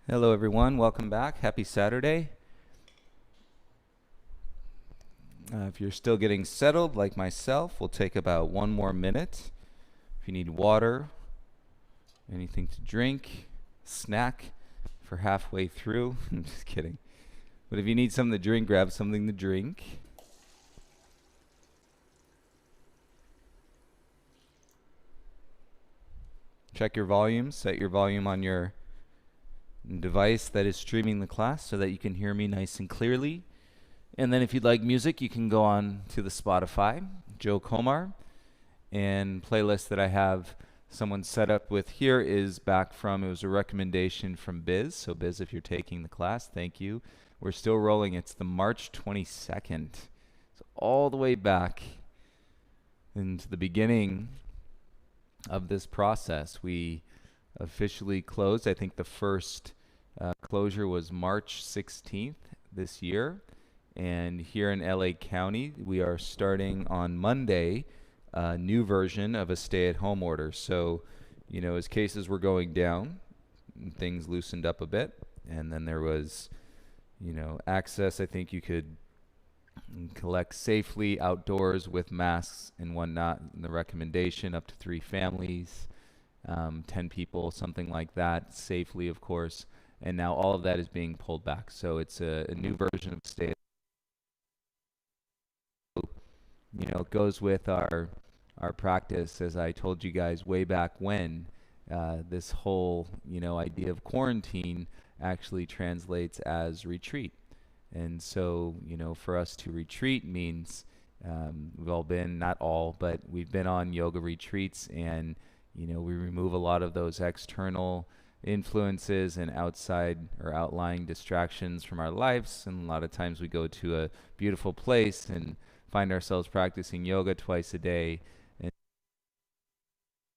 Hello, everyone. Welcome back. Happy Saturday. If you're still getting settled, like myself, we'll take about one more minute. If you need water, anything to drink, snack for halfway through. I'm just kidding. But if you need something to drink, grab something to drink. Check your volume. Set your volume on your device that is streaming the class so that you can hear me nice and clearly. And then if you'd like music, you can go on to the Spotify, Joe Komar, and playlist that I have someone set up with here is back from, it was a recommendation from Biz. So Biz, if you're taking the class, thank you. We're still rolling. It's the March 22nd. So all the way back into the beginning of this process, we officially closed. I think the first closure was March 16th this year. And here in LA County, we are starting on Monday a new version of a stay-at-home order. So, as cases were going down, things loosened up a bit. And then there was, access. I think you could collect safely outdoors with masks and whatnot. And the recommendation up to 3 families, 10 people, something like that, safely, of course. And now all of that is being pulled back. So it's a new version of stay. It goes with our practice, as I told you guys way back when. This whole idea of quarantine actually translates as retreat. And so for us to retreat means we've all been, not all, but we've been on yoga retreats, and we remove a lot of those external influences and outside or outlying distractions from our lives. And a lot of times we go to a beautiful place and find ourselves practicing yoga twice a day, and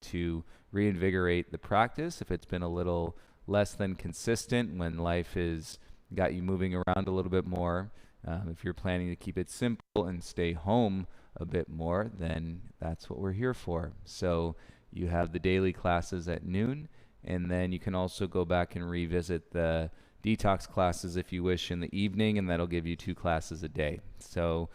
to reinvigorate the practice if it's been a little less than consistent when life has got you moving around a little bit more. If you're planning to keep it simple and stay home a bit more, then that's what we're here for. So you have the daily classes at noon, and then you can also go back and revisit the detox classes if you wish in the evening, and that'll give you 2 classes a day. So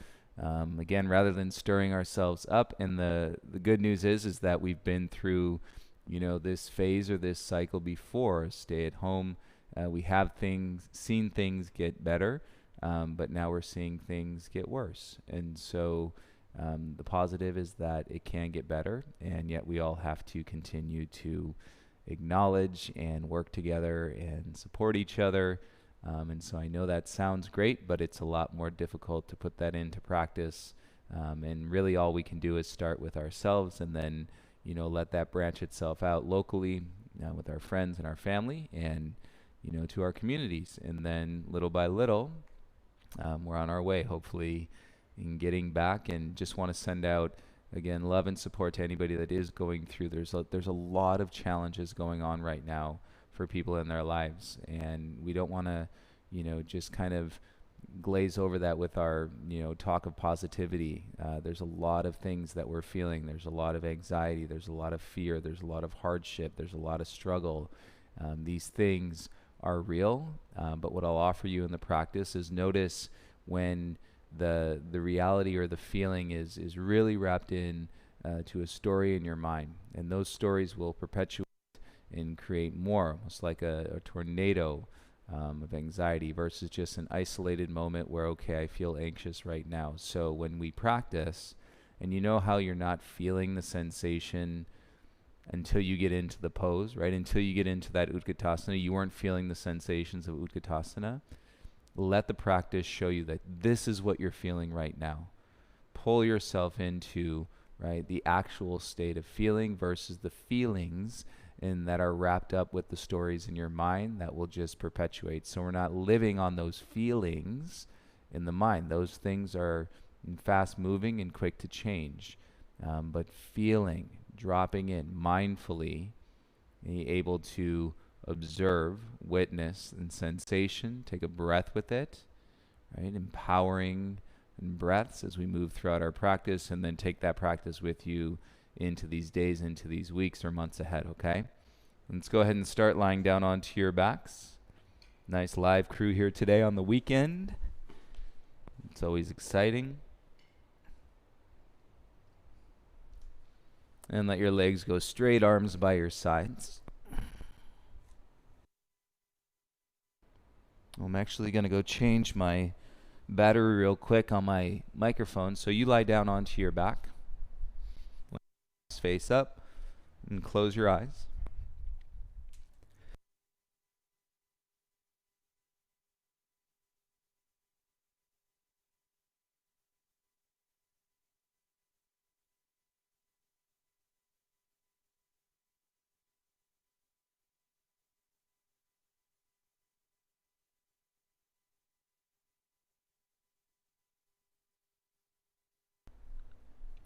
again, rather than stirring ourselves up, and the good news is that we've been through, this phase or this cycle before. Stay at home. We have seen things get better, but now we're seeing things get worse. And so the positive is that it can get better, and yet we all have to continue to acknowledge and work together and support each other. And so I know that sounds great, but it's a lot more difficult to put that into practice. And really all we can do is start with ourselves, and then, let that branch itself out locally with our friends and our family, and, to our communities. And then little by little, we're on our way, hopefully, in getting back. And just want to send out, again, love and support to anybody that is going through. There's a lot of challenges going on right now for people in their lives, and we don't want to just kind of glaze over that with our talk of positivity. There's a lot of things that we're feeling. There's a lot of anxiety, there's a lot of fear, there's a lot of hardship, there's a lot of struggle. These things are real, but what I'll offer you in the practice is notice when the reality or the feeling is really wrapped in to a story in your mind, and those stories will perpetuate and create more, almost like a tornado of anxiety, versus just an isolated moment where, okay, I feel anxious right now. So when we practice, and how you're not feeling the sensation until you get into the pose, right? Until you get into that Utkatasana, you weren't feeling the sensations of Utkatasana. Let the practice show you that this is what you're feeling right now. Pull yourself into, right, the actual state of feeling versus the feelings and that are wrapped up with the stories in your mind that will just perpetuate. So we're not living on those feelings in the mind. Those things are fast moving and quick to change. But feeling, dropping in mindfully, able to observe, witness, and sensation, take a breath with it, right? Empowering and breaths as we move throughout our practice, and then take that practice with you into these days, into these weeks or months ahead, okay? Let's go ahead and start lying down onto your backs. Nice live crew here today on the weekend. It's always exciting. And let your legs go straight, arms by your sides. I'm actually going to go change my battery real quick on my microphone. So you lie down onto your back, face up, and close your eyes.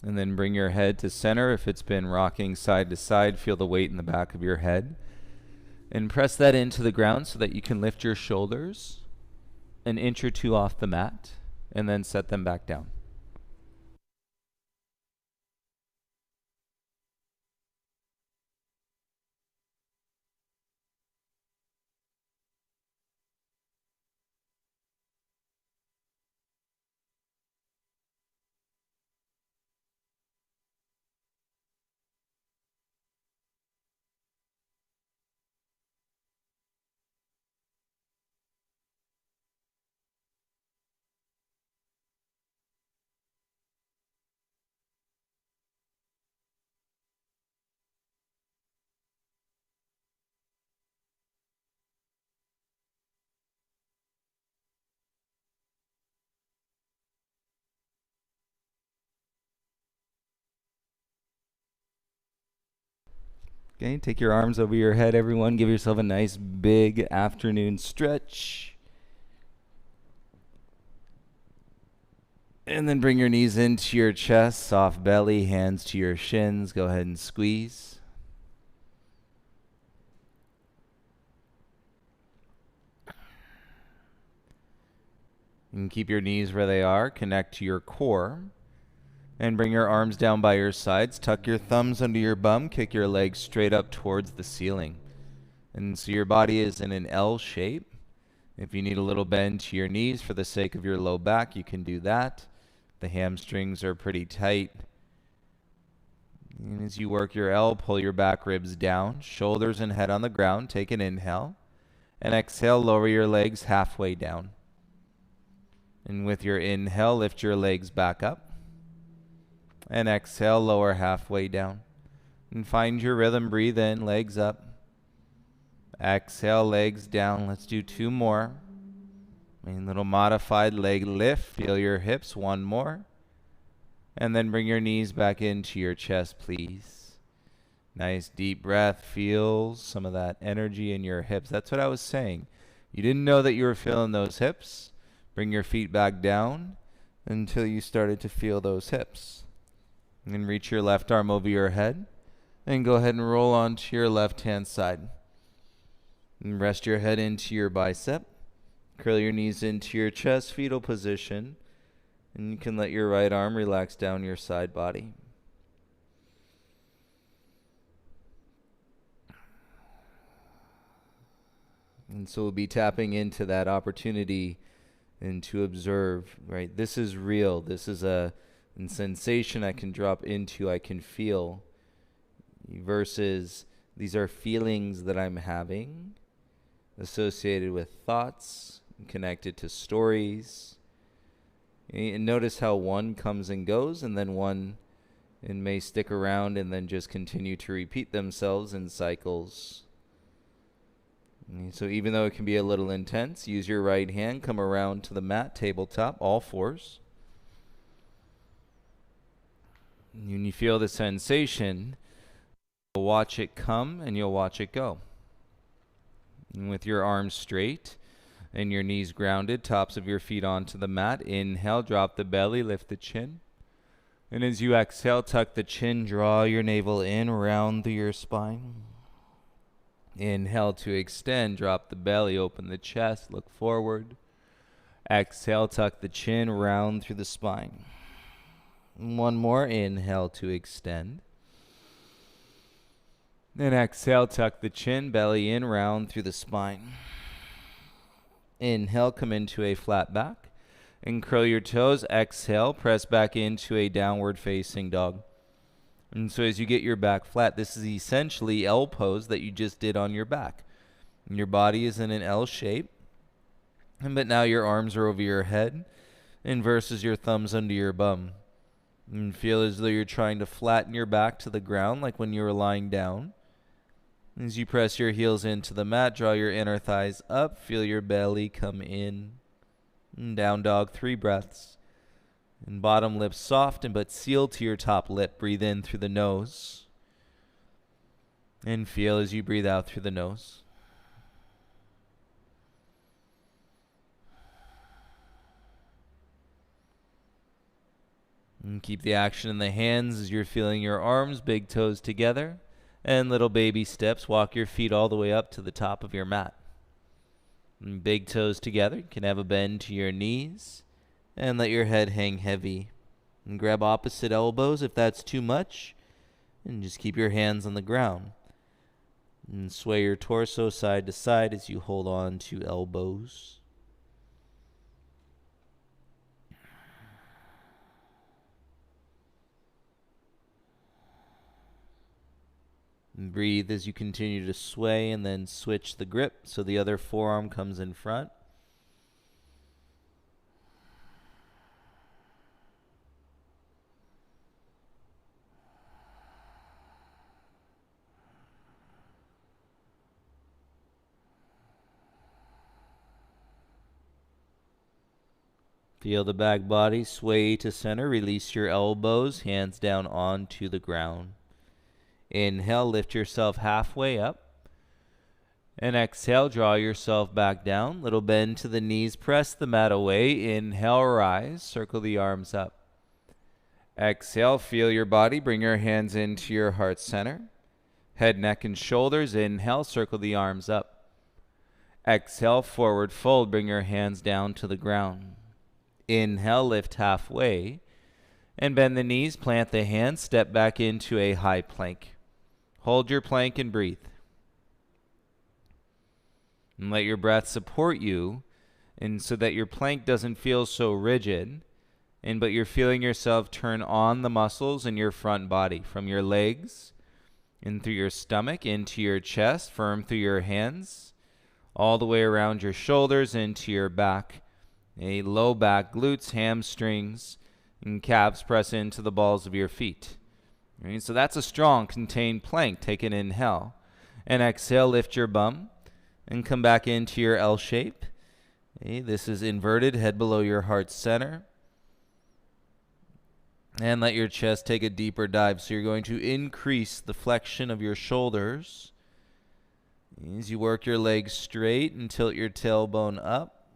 And then bring your head to center. If it's been rocking side to side, feel the weight in the back of your head. And press that into the ground so that you can lift your shoulders an inch or two off the mat, and then set them back down. Okay, take your arms over your head, everyone. Give yourself a nice big afternoon stretch. And then bring your knees into your chest, soft belly, hands to your shins. Go ahead and squeeze. And keep your knees where they are. Connect to your core. And bring your arms down by your sides. Tuck your thumbs under your bum. Kick your legs straight up towards the ceiling. And so your body is in an L shape. If you need a little bend to your knees for the sake of your low back, you can do that. The hamstrings are pretty tight. And as you work your L, pull your back ribs down. Shoulders and head on the ground. Take an inhale. And exhale, lower your legs halfway down. And with your inhale, lift your legs back up. And exhale, lower halfway down. And find your rhythm. Breathe in, legs up. Exhale, legs down. Let's do two more. A little modified leg lift. Feel your hips. One more. And then bring your knees back into your chest, please. Nice deep breath. Feel some of that energy in your hips. That's what I was saying. You didn't know that you were feeling those hips. Bring your feet back down until you started to feel those hips. And reach your left arm over your head. And go ahead and roll onto your left-hand side. And rest your head into your bicep. Curl your knees into your chest, fetal position. And you can let your right arm relax down your side body. And so we'll be tapping into that opportunity and to observe, right? This is real. This is a sensation I can drop into, I can feel, versus these are feelings that I'm having associated with thoughts, connected to stories. And notice how one comes and goes, and then one and may stick around and then just continue to repeat themselves in cycles. And so even though it can be a little intense, use your right hand, come around to the mat, tabletop, all fours. When you feel the sensation, you'll watch it come and you'll watch it go. And with your arms straight and your knees grounded, tops of your feet onto the mat, inhale, drop the belly, lift the chin. And as you exhale, tuck the chin, draw your navel in, round through your spine. Inhale to extend, drop the belly, open the chest, look forward. Exhale, tuck the chin, round through the spine. One more, inhale to extend. Then exhale, tuck the chin, belly in, round through the spine. Inhale, come into a flat back. And curl your toes. Exhale, press back into a downward facing dog. And so as you get your back flat, this is essentially L pose that you just did on your back. And your body is in an L shape. But now your arms are over your head and versus your thumbs under your bum. And feel as though you're trying to flatten your back to the ground like when you were lying down. As you press your heels into the mat, draw your inner thighs up. Feel your belly come in. And down dog, 3 breaths. And bottom lip soft but sealed to your top lip. Breathe in through the nose. And feel as you breathe out through the nose. And keep the action in the hands as you're feeling your arms, big toes together. And little baby steps, walk your feet all the way up to the top of your mat. And big toes together, you can have a bend to your knees. And let your head hang heavy. And grab opposite elbows if that's too much. And just keep your hands on the ground. And sway your torso side to side as you hold on to elbows. And breathe as you continue to sway and then switch the grip so the other forearm comes in front. Feel the back body sway to center. Release your elbows, hands down onto the ground. Inhale, lift yourself halfway up. And exhale, draw yourself back down. Little bend to the knees, press the mat away. Inhale, rise, circle the arms up. Exhale, feel your body. Bring your hands into your heart center. Head, neck, and shoulders. Inhale, circle the arms up. Exhale, forward fold. Bring your hands down to the ground. Inhale, lift halfway. And bend the knees, plant the hands, step back into a high plank. Hold your plank and breathe. And let your breath support you, and so that your plank doesn't feel so rigid, but you're feeling yourself turn on the muscles in your front body, from your legs, in through your stomach, into your chest, firm through your hands, all the way around your shoulders, into your back, a low back, glutes, hamstrings, and calves press into the balls of your feet. Right? So that's a strong contained plank. Take an inhale. And exhale, lift your bum and come back into your L shape. Okay, this is inverted, head below your heart center. And let your chest take a deeper dive. So you're going to increase the flexion of your shoulders as you work your legs straight and tilt your tailbone up.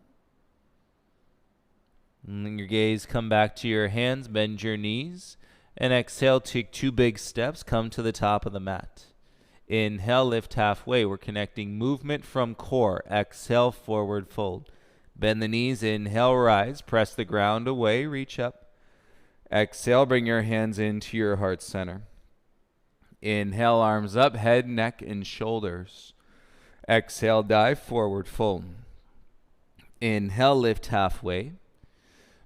And then your gaze come back to your hands, bend your knees, and exhale, take 2 big steps, come to the top of the mat. Inhale, lift halfway. We're connecting movement from core. Exhale, forward fold. Bend the knees, inhale, rise, press the ground away, reach up. Exhale, bring your hands into your heart center. Inhale, arms up, head, neck, and shoulders. Exhale, dive, forward fold. Inhale, lift halfway.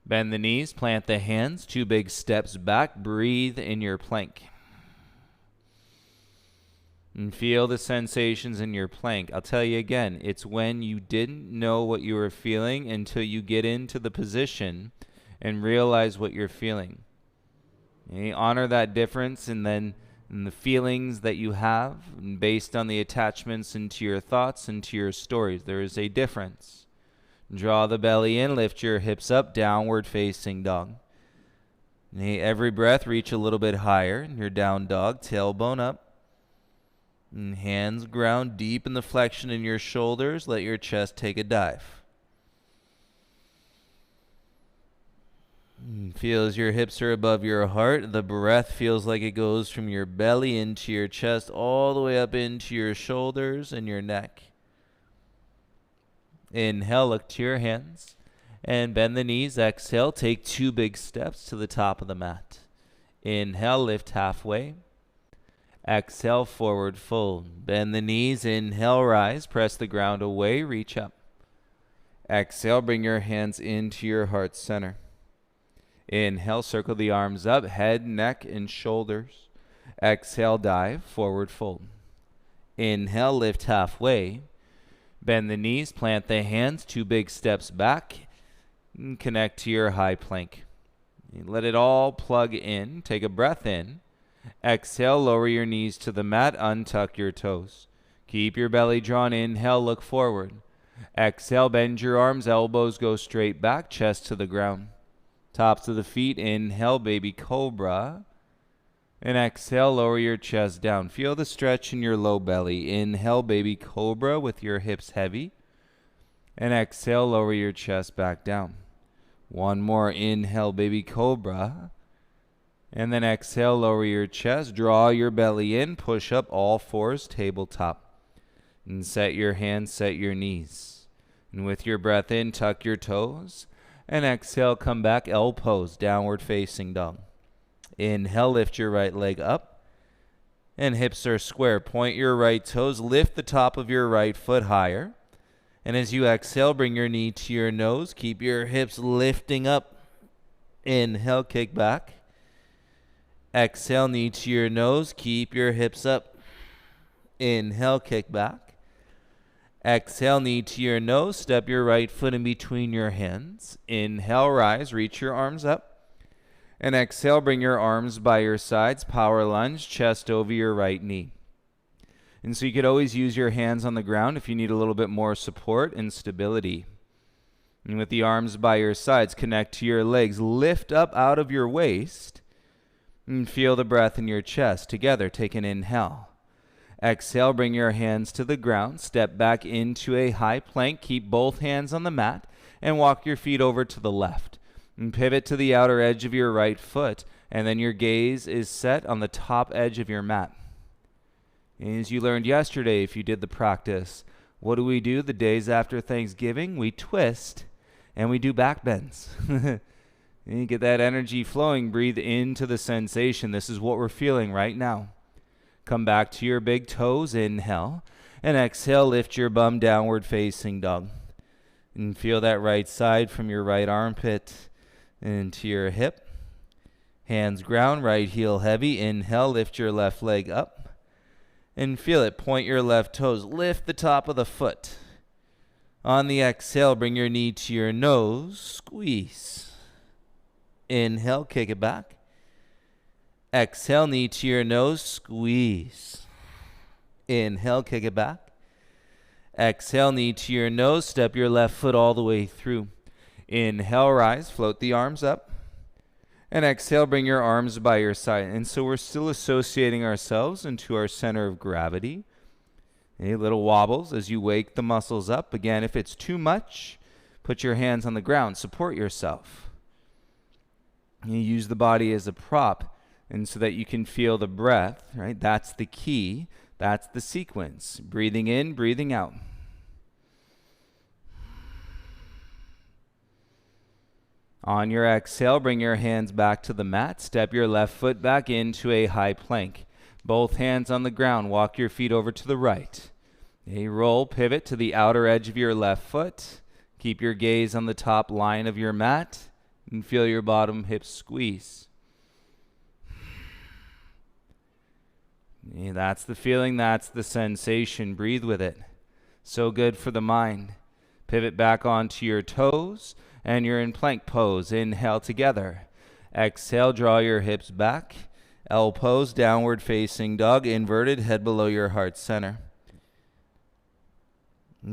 Bend the knees, plant the hands, 2 big steps back, breathe in your plank. And feel the sensations in your plank. I'll tell you again, it's when you didn't know what you were feeling until you get into the position and realize what you're feeling. Okay? Honor that difference and then the feelings that you have, and based on the attachments into your thoughts, into your stories. There is a difference. Draw the belly in, lift your hips up, downward facing dog. Every breath, reach a little bit higher. Your down dog, tailbone up. And hands ground deep in the flexion in your shoulders. Let your chest take a dive. And feel as your hips are above your heart. The breath feels like it goes from your belly into your chest, all the way up into your shoulders and your neck. Inhale, look to your hands and bend the knees. Exhale, take 2 big steps to the top of the mat. Inhale, lift halfway. Exhale, forward fold. Bend the knees. Inhale, rise. Press the ground away. Reach up. Exhale, bring your hands into your heart center. Inhale, circle the arms up, head, neck, and shoulders. Exhale, dive, forward fold. Inhale, lift halfway. Bend the knees, plant the hands, 2 big steps back, and connect to your high plank. Let it all plug in. Take a breath in. Exhale, lower your knees to the mat, untuck your toes. Keep your belly drawn. Inhale, look forward. Exhale, bend your arms, elbows go straight back, chest to the ground. Tops of the feet, inhale, baby cobra. And exhale, lower your chest down. Feel the stretch in your low belly. Inhale, baby cobra with your hips heavy. And exhale, lower your chest back down. One more, inhale, baby cobra. And then exhale, lower your chest. Draw your belly in, push up all fours, tabletop. And set your hands, set your knees. And with your breath in, tuck your toes. And exhale, come back, L pose, downward facing dog. Inhale, lift your right leg up. And hips are square. Point your right toes, lift the top of your right foot higher. And as you exhale, bring your knee to your nose. Keep your hips lifting up. Inhale, kick back. Exhale, knee to your nose. Keep your hips up. Inhale, kick back. Exhale, knee to your nose. Step your right foot in between your hands. Inhale, rise. Reach your arms up. And exhale, bring your arms by your sides. Power lunge, chest over your right knee. And so you could always use your hands on the ground if you need a little bit more support and stability. And with the arms by your sides, connect to your legs. Lift up out of your waist. And feel the breath in your chest. Together, take an inhale. Exhale, bring your hands to the ground. Step back into a high plank. Keep both hands on the mat and walk your feet over to the left. And pivot to the outer edge of your right foot. And then your gaze is set on the top edge of your mat. And as you learned yesterday, if you did the practice, what do we do the days after Thanksgiving? We twist and we do back bends. And you get that energy flowing. Breathe into the sensation. This is what we're feeling right now. Come back to your big toes, inhale, and exhale, lift your bum, downward facing dog. And feel that right side from your right armpit into your hip. Hands ground, right heel heavy. Inhale, lift your left leg up. And feel it, point your left toes, lift the top of the foot. On the exhale, bring your knee to your nose, squeeze. Inhale, kick it back. Exhale, knee to your nose, squeeze. Inhale, kick it back. Exhale, knee to your nose, step your left foot all the way through. Inhale, rise, float the arms up. And exhale, bring your arms by your side. And so we're still associating ourselves into our center of gravity. A little wobbles as you wake the muscles up. Again, if it's too much, put your hands on the ground, support yourself. You use the body as a prop. And so that you can feel the breath, right? That's the key. That's the sequence. Breathing in, breathing out. On your exhale, bring your hands back to the mat. Step your left foot back into a high plank. Both hands on the ground. Walk your feet over to the right. A roll, pivot to the outer edge of your left foot. Keep your gaze on the top line of your mat. And feel your bottom hips squeeze. Yeah, that's the feeling, that's the sensation. Breathe with it. So good for the mind. Pivot back onto your toes, and you're in plank pose. Inhale together. Exhale, draw your hips back. L pose, downward facing dog, inverted, head below your heart center.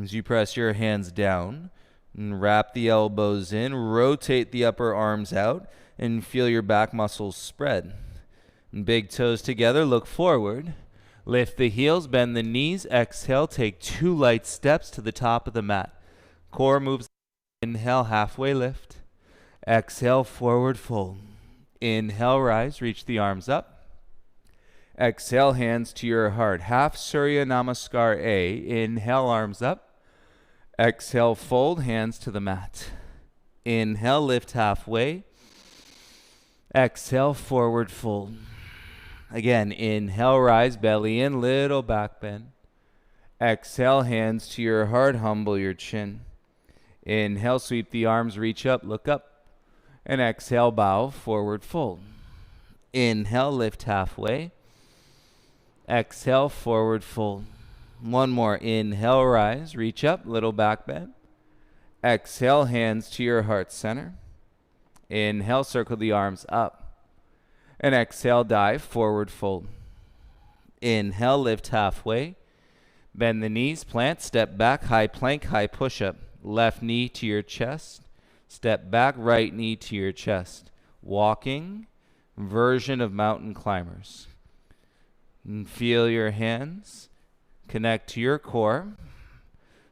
As you press your hands down, and wrap the elbows in, rotate the upper arms out, and feel your back muscles spread. Big toes together, look forward. Lift the heels, bend the knees. Exhale, take 2 light steps to the top of the mat. Core moves. Inhale, halfway lift. Exhale, forward fold. Inhale, rise, reach the arms up. Exhale, hands to your heart. Half Surya Namaskar A. Inhale, arms up. Exhale, fold, hands to the mat. Inhale, lift halfway. Exhale, forward fold. Again, inhale, rise, belly in, little back bend. Exhale, hands to your heart, humble your chin. Inhale, sweep the arms, reach up, look up. And exhale, bow, forward fold. Inhale, lift halfway. Exhale, forward fold. One more. Inhale, rise, reach up, little back bend. Exhale, hands to your heart center. Inhale, circle the arms up. And exhale, dive, forward fold. Inhale, lift halfway. Bend the knees, plant, step back, high plank, high push-up. Left knee to your chest. Step back, right knee to your chest. Walking version of mountain climbers. And feel your hands connect to your core.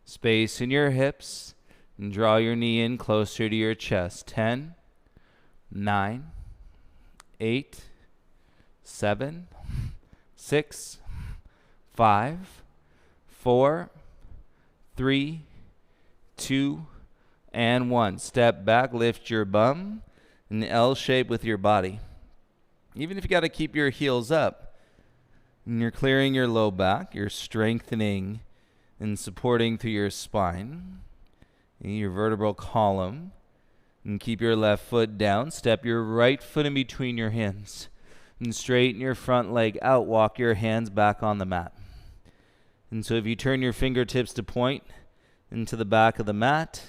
Space in your hips. And draw your knee in closer to your chest. 10, 9, 8, 7, 6, 5, 4, 3, 2, and 1. Step back, lift your bum in L shape with your body. Even if you got to keep your heels up, and you're clearing your low back, you're strengthening and supporting through your spine, your vertebral column, and keep your left foot down. Step your right foot in between your hands and straighten your front leg out. Walk your hands back on the mat. And so if you turn your fingertips to point into the back of the mat,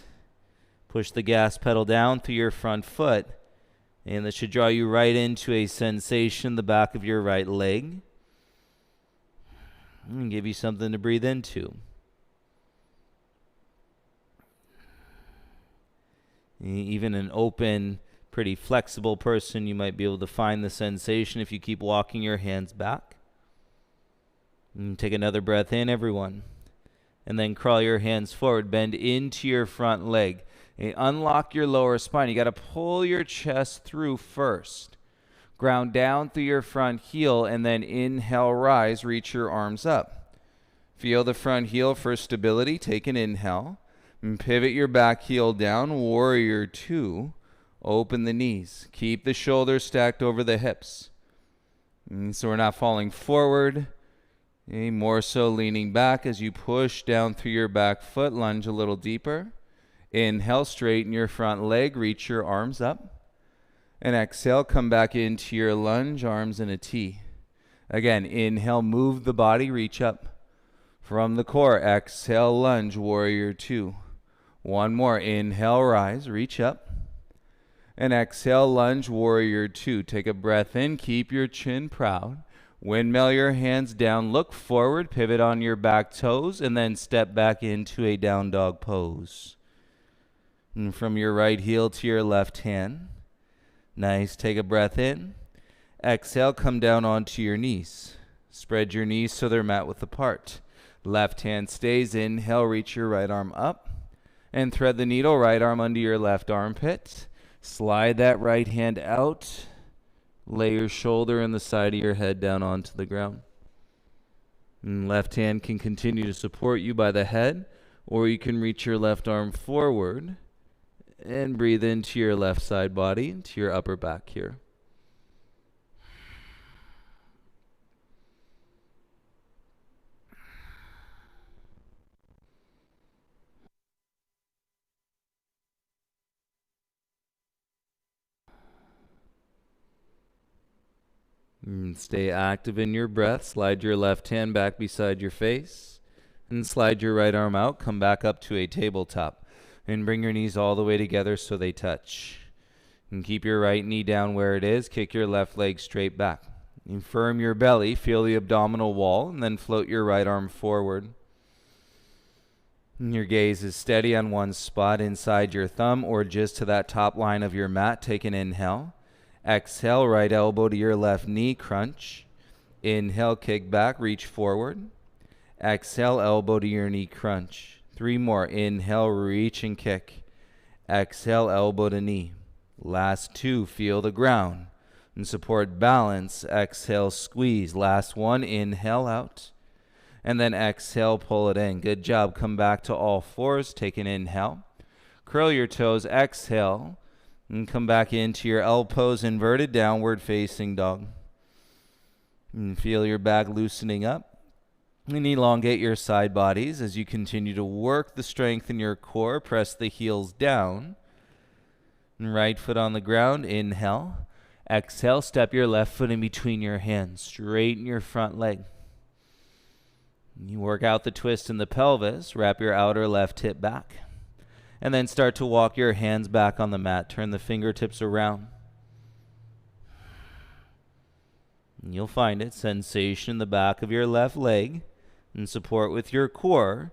push the gas pedal down through your front foot, and that should draw you right into a sensation in the back of your right leg and give you something to breathe into. Even an open, pretty flexible person, you might be able to find the sensation if you keep walking your hands back. And take another breath in, everyone. And then crawl your hands forward. Bend into your front leg. And unlock your lower spine. You got to pull your chest through first. Ground down through your front heel, and then inhale, rise, reach your arms up. Feel the front heel for stability. Take an inhale. And pivot your back heel down, warrior two. Open the knees. Keep the shoulders stacked over the hips. And so we're not falling forward. More so leaning back as you push down through your back foot. Lunge a little deeper. Inhale, straighten your front leg. Reach your arms up. And exhale, come back into your lunge, arms in a T. Again, inhale, move the body, reach up. From the core, exhale, lunge, warrior two. One more. Inhale, rise, reach up. And exhale, lunge, warrior two. Take a breath in. Keep your chin proud. Windmill your hands down. Look forward. Pivot on your back toes. And then step back into a down dog pose. And from your right heel to your left hand. Nice. Take a breath in. Exhale, come down onto your knees. Spread your knees so they're mat width apart. Left hand stays. Inhale, reach your right arm up. And thread the needle, right arm under your left armpit. Slide that right hand out. Lay your shoulder and the side of your head down onto the ground. And left hand can continue to support you by the head, or you can reach your left arm forward and breathe into your left side body, into your upper back here. And stay active in your breath. Slide your left hand back beside your face and slide your right arm out. Come back up to a tabletop and bring your knees all the way together so they touch. And keep your right knee down where it is. Kick your left leg straight back. And firm your belly. Feel the abdominal wall and then float your right arm forward. And your gaze is steady on one spot inside your thumb or just to that top line of your mat. Take an inhale. Exhale, right elbow to your left knee, crunch. Inhale, kick back, reach forward. Exhale, elbow to your knee, crunch. 3 more. Inhale, reach and kick. Exhale, elbow to knee. Last 2, feel the ground and support balance. Exhale, squeeze. Last 1, inhale out. And then exhale, pull it in. Good job. Come back to all fours. Take an inhale. Curl your toes. Exhale. And come back into your L pose, inverted downward facing dog. And feel your back loosening up. And elongate your side bodies as you continue to work the strength in your core. Press the heels down. And right foot on the ground. Inhale. Exhale. Step your left foot in between your hands. Straighten your front leg. You work out the twist in the pelvis. Wrap your outer left hip back. And then start to walk your hands back on the mat. Turn the fingertips around. And you'll find it. Sensation in the back of your left leg. And support with your core.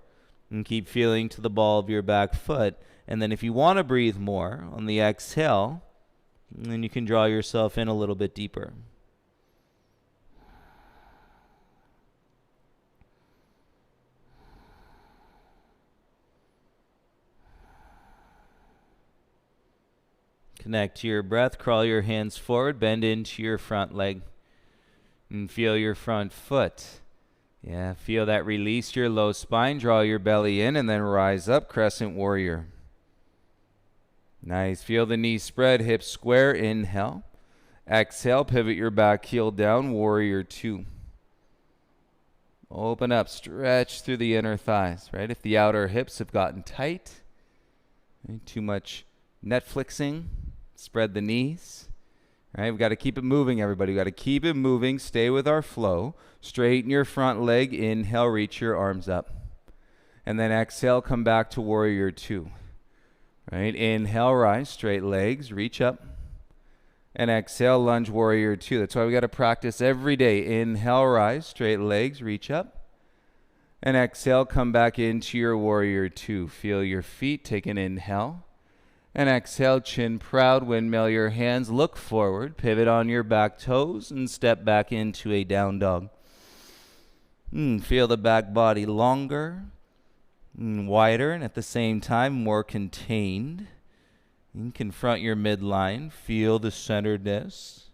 And keep feeling to the ball of your back foot. And then if you want to breathe more on the exhale, then you can draw yourself in a little bit deeper. Connect to your breath. Crawl your hands forward. Bend into your front leg. And feel your front foot. Yeah, feel that release your low spine. Draw your belly in and then rise up. Crescent warrior. Nice. Feel the knees spread, hips square. Inhale. Exhale. Pivot your back heel down. Warrior 2. Open up. Stretch through the inner thighs, right? If the outer hips have gotten tight, too much Netflixing, spread the knees. All right, we've got to keep it moving, everybody. We've got to keep it moving. Stay with our flow. Straighten your front leg. Inhale, reach your arms up. And then exhale, come back to warrior 2. Right, inhale, rise, straight legs, reach up. And exhale, lunge, warrior 2. That's why we got to practice every day. Inhale, rise, straight legs, reach up. And exhale, come back into your warrior 2. Feel your feet. Take an inhale. And exhale, chin proud, windmill your hands, look forward, pivot on your back toes, and step back into a down dog. Feel the back body longer, wider, and at the same time more contained. And confront your midline, feel the centeredness,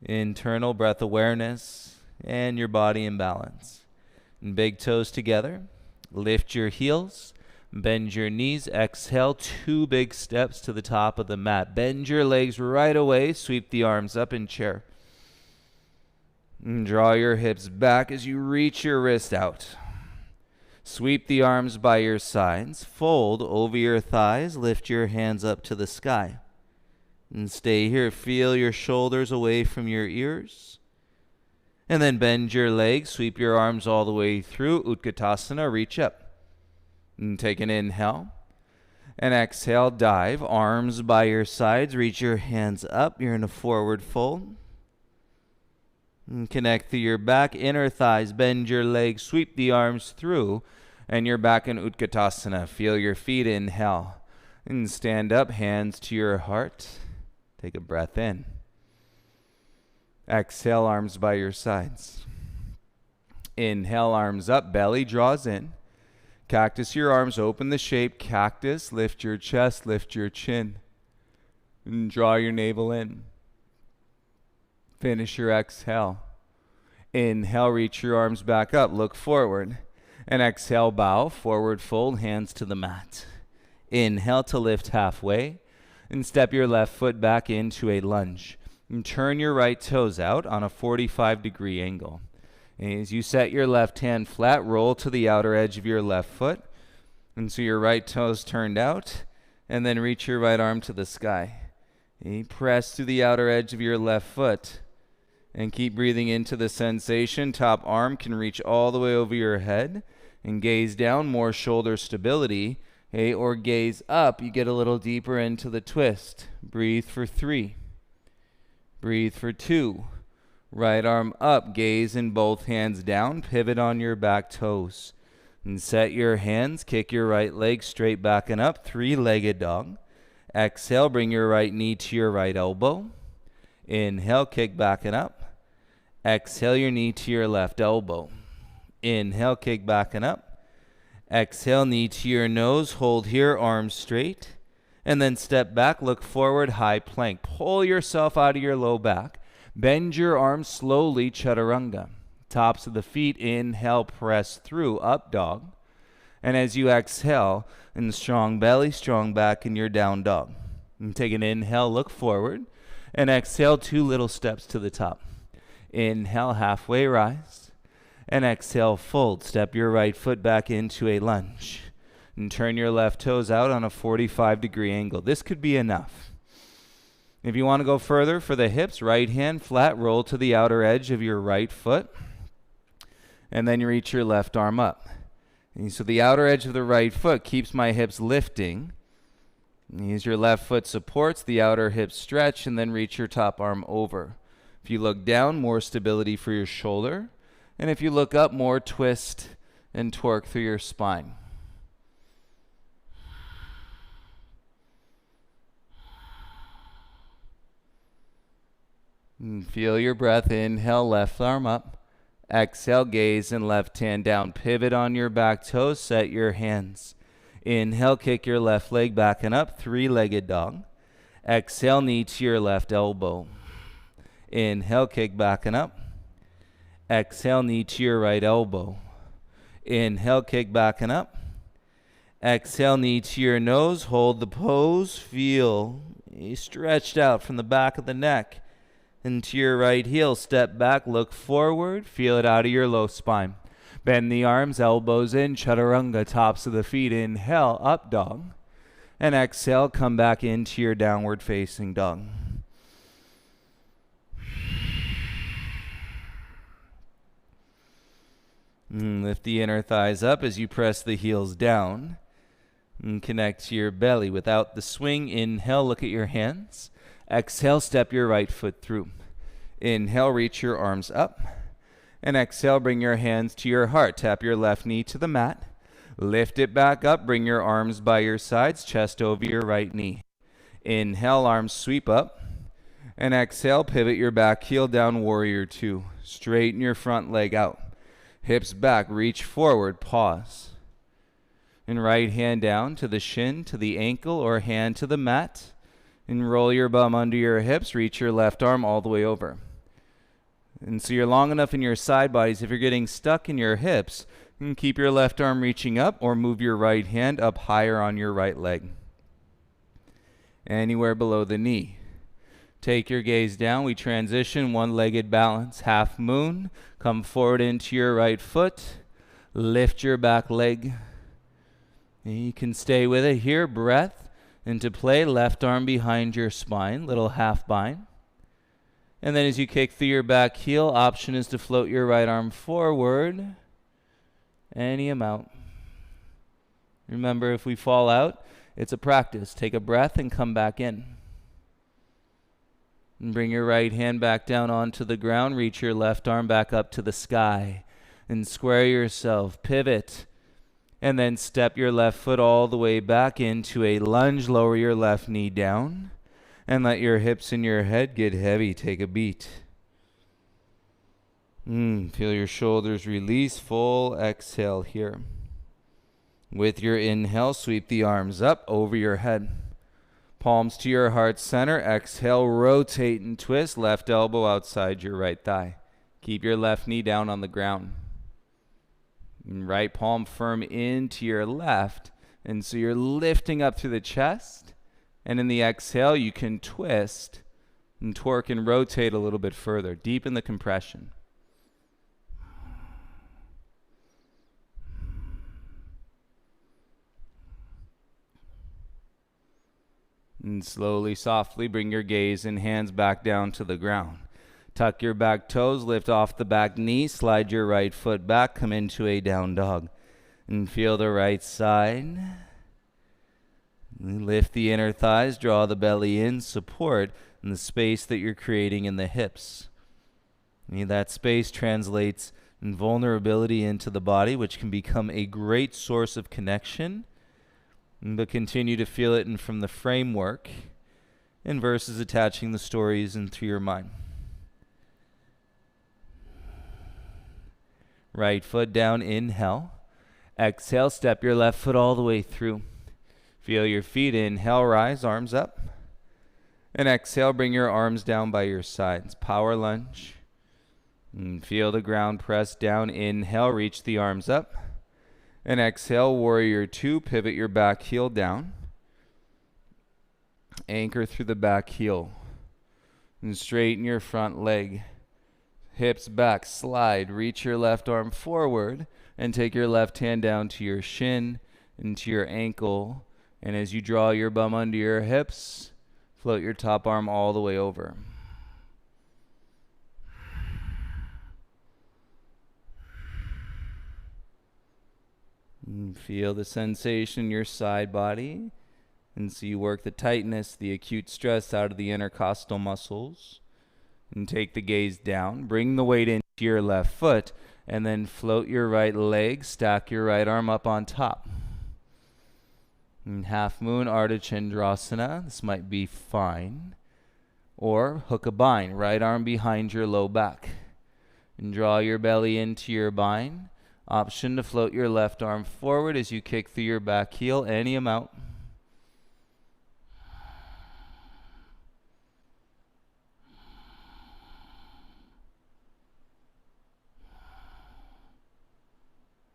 internal breath awareness, and your body in balance. And big toes together, lift your heels. Bend your knees, exhale, 2 big steps to the top of the mat. Bend your legs right away, sweep the arms up in chair. And draw your hips back as you reach your wrist out. Sweep the arms by your sides, fold over your thighs, lift your hands up to the sky. And stay here, feel your shoulders away from your ears. And then bend your legs, sweep your arms all the way through, Utkatasana, reach up. And take an inhale. And exhale, dive. Arms by your sides. Reach your hands up. You're in a forward fold. And connect to your back. Inner thighs. Bend your legs. Sweep the arms through. And you're back in Utkatasana. Feel your feet. Inhale. And stand up. Hands to your heart. Take a breath in. Exhale, arms by your sides. Inhale, arms up. Belly draws in. Cactus your arms, open the shape, cactus, lift your chest, lift your chin, and draw your navel in. Finish your exhale. Inhale, reach your arms back up, look forward, and exhale, bow, forward fold, hands to the mat. Inhale to lift halfway, and step your left foot back into a lunge. And turn your right toes out on a 45-degree angle. As you set your left hand flat, roll to the outer edge of your left foot. And so your right toes turned out. And then reach your right arm to the sky. And you press to the outer edge of your left foot. And keep breathing into the sensation. Top arm can reach all the way over your head. And gaze down, more shoulder stability. Or gaze up, you get a little deeper into the twist. Breathe for 3. Breathe for 2. Right arm up, gaze in both hands down, pivot on your back toes. And set your hands, kick your right leg straight back and up, 3-legged dog. Exhale, bring your right knee to your right elbow. Inhale, kick back and up. Exhale, your knee to your left elbow. Inhale, kick back and up. Exhale, knee to your nose, hold here, arms straight. And then step back, look forward, high plank. Pull yourself out of your low back. Bend your arms slowly, chaturanga. Tops of the feet, inhale, press through, up dog. And as you exhale, in strong belly, strong back in your down dog. And take an inhale, look forward. And exhale, 2 little steps to the top. Inhale, halfway rise. And exhale, fold. Step your right foot back into a lunge. And turn your left toes out on a 45-degree angle. This could be enough. If you want to go further for the hips, right hand flat, roll to the outer edge of your right foot. And then you reach your left arm up. And so the outer edge of the right foot keeps my hips lifting. As your left foot supports, the outer hip stretch, and then reach your top arm over. If you look down, more stability for your shoulder. And if you look up, more twist and torque through your spine. And feel your breath. Inhale, left arm up. Exhale, gaze and left hand down. Pivot on your back toes, set your hands. Inhale, kick your left leg back and up, three-legged dog. Exhale, knee to your left elbow. Inhale, kick back and up. Exhale, knee to your right elbow. Inhale, kick back and up. Exhale, knee to your nose. Hold the pose. Feel stretched out from the back of the neck. Into your right heel. Step back, look forward. Feel it out of your low spine. Bend the arms, elbows in, chaturanga, tops of the feet. Inhale, up dog. And exhale, come back into your downward facing dog. Lift the inner thighs up as you press the heels down. And connect to your belly without the swing. Inhale, look at your hands. Exhale, step your right foot through. Inhale, reach your arms up. And exhale, bring your hands to your heart. Tap your left knee to the mat. Lift it back up. Bring your arms by your sides, chest over your right knee. Inhale, arms sweep up. And exhale, pivot your back heel down, warrior two. Straighten your front leg out. Hips back, reach forward, pause. And right hand down to the shin, to the ankle, or hand to the mat. And roll your bum under your hips. Reach your left arm all the way over. And so you're long enough in your side bodies. If you're getting stuck in your hips, you can keep your left arm reaching up or move your right hand up higher on your right leg. Anywhere below the knee. Take your gaze down. We transition one-legged balance. Half moon. Come forward into your right foot. Lift your back leg. And you can stay with it here. Breath into play. Left arm behind your spine. Little half bind. And then as you kick through your back heel, option is to float your right arm forward. Any amount. Remember, if we fall out, it's a practice. Take a breath and come back in. And bring your right hand back down onto the ground. Reach your left arm back up to the sky. And square yourself. Pivot. And then step your left foot all the way back into a lunge. Lower your left knee down. And let your hips and your head get heavy. Take a beat. Feel your shoulders release. Full exhale here. With your inhale, sweep the arms up over your head. Palms to your heart center. Exhale, rotate and twist. Left elbow outside your right thigh. Keep your left knee down on the ground. And right palm firm into your left. And so you're lifting up through the chest. And in the exhale, you can twist and torque and rotate a little bit further. Deepen the compression. And slowly, softly, bring your gaze and hands back down to the ground. Tuck your back toes, lift off the back knee, slide your right foot back, come into a down dog. And feel the right side. Lift the inner thighs, draw the belly in, support in the space that you're creating in the hips. That space translates in vulnerability into the body, which can become a great source of connection, but continue to feel it in from the framework and versus attaching the stories into your mind. Right foot down, inhale. Exhale, step your left foot all the way through. Feel your feet. Inhale, rise, arms up. And exhale, bring your arms down by your sides. Power lunge. And feel the ground press down. Inhale, reach the arms up. And exhale, warrior two. Pivot your back heel down. Anchor through the back heel. And straighten your front leg. Hips back, slide, reach your left arm forward and take your left hand down to your shin and to your ankle. And as you draw your bum under your hips, float your top arm all the way over. And feel the sensation in your side body. And so you work the tightness, the acute stress out of the intercostal muscles. And take the gaze down. Bring the weight into your left foot. And then float your right leg. Stack your right arm up on top. And half moon, Ardha Chandrasana. This might be fine. Or hook a bind. Right arm behind your low back. And draw your belly into your bind. Option to float your left arm forward as you kick through your back heel any amount.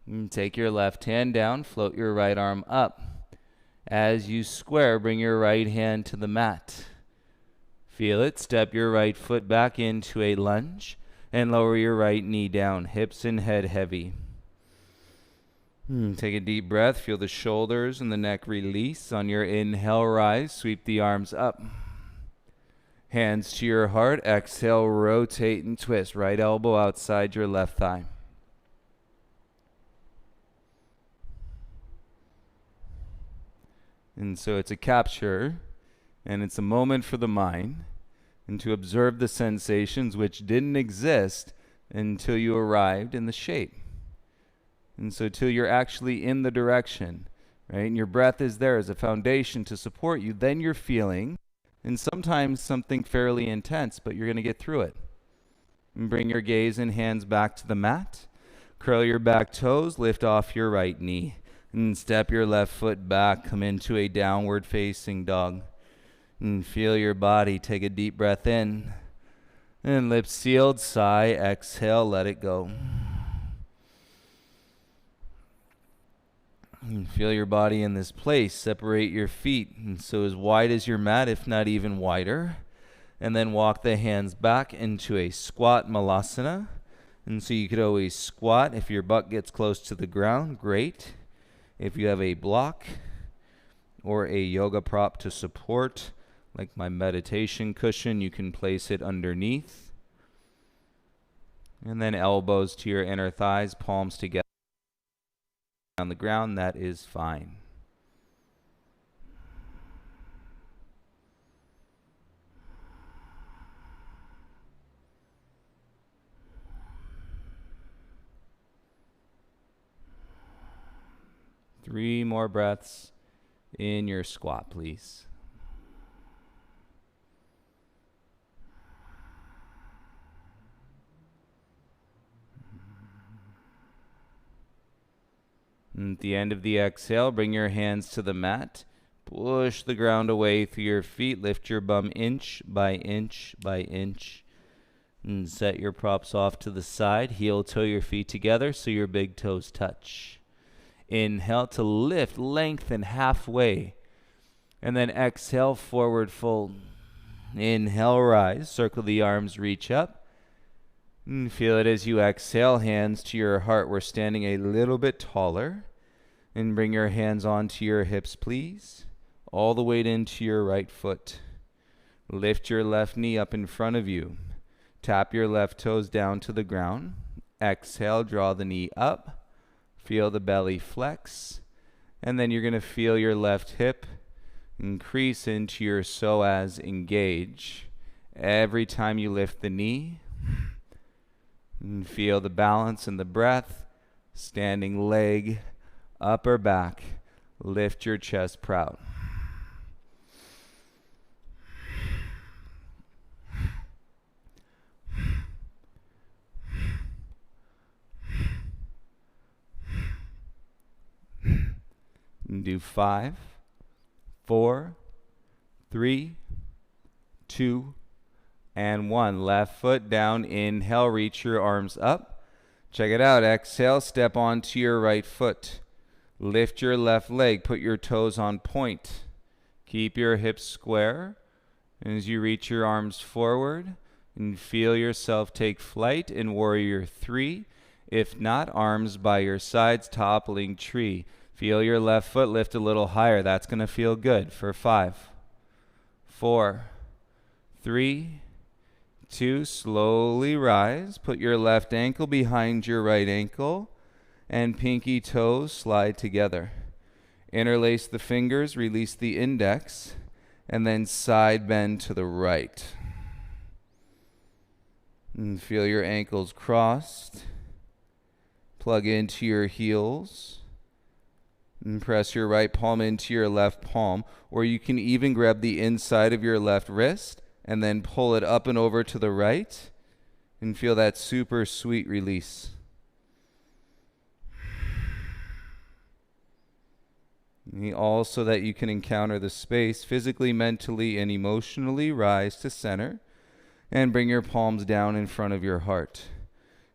And take your left hand down, float your right arm up. As you square, bring your right hand to the mat. Feel it. Step your right foot back into a lunge and lower your right knee down, hips and head heavy. Take a deep breath. Feel the shoulders and the neck release. On your inhale, rise. Sweep the arms up. Hands to your heart. Exhale, rotate and twist. Right elbow outside your left thigh. And so it's a capture, and it's a moment for the mind, and to observe the sensations which didn't exist until you arrived in the shape. And so till you're actually in the direction, right? And your breath is there as a foundation to support you, then you're feeling, and sometimes something fairly intense, but you're going to get through it. And bring your gaze and hands back to the mat. Curl your back toes, lift off your right knee. And step your left foot back, come into a downward facing dog. And feel your body. Take a deep breath in. And lips sealed, sigh, exhale, let it go. And feel your body in this place. Separate your feet, and so as wide as your mat, if not even wider. And then walk the hands back into a squat malasana. And so you could always squat. If your butt gets close to the ground, great. If you have a block or a yoga prop to support, like my meditation cushion, you can place it underneath. And then elbows to your inner thighs, palms together on the ground. That is fine. Three more breaths in your squat, please. And at the end of the exhale, bring your hands to the mat. Push the ground away through your feet. Lift your bum inch by inch by inch. And set your props off to the side. Heel toe your feet together so your big toes touch. Inhale to lift, lengthen halfway. And then exhale, forward fold. Inhale, rise. Circle the arms, reach up. And feel it as you exhale, hands to your heart. We're standing a little bit taller. And bring your hands onto your hips, please. All the weight into your right foot. Lift your left knee up in front of you. Tap your left toes down to the ground. Exhale, draw the knee up. Feel the belly flex. And then you're going to feel your left hip increase into your psoas engage. Every time you lift the knee, and feel the balance in the breath. Standing leg, upper back. Lift your chest proud. And do 5, 4, 3, 2, and 1. Left foot down. Inhale, reach your arms up. Check it out. Exhale, step onto your right foot. Lift your left leg. Put your toes on point. Keep your hips square. And as you reach your arms forward, And feel yourself take flight in warrior 3. If not, arms by your sides, toppling tree. Feel your left foot lift a little higher. That's going to feel good for 5, 4, 3, 2. Slowly rise. Put your left ankle behind your right ankle and pinky toes slide together. Interlace the fingers, release the index, and then side bend to the right. And feel your ankles crossed. Plug into your heels. And press your right palm into your left palm, or you can even grab the inside of your left wrist and then pull it up and over to the right and feel that super sweet release. Also that you can encounter the space physically, mentally, and emotionally. Rise to center and bring your palms down in front of your heart.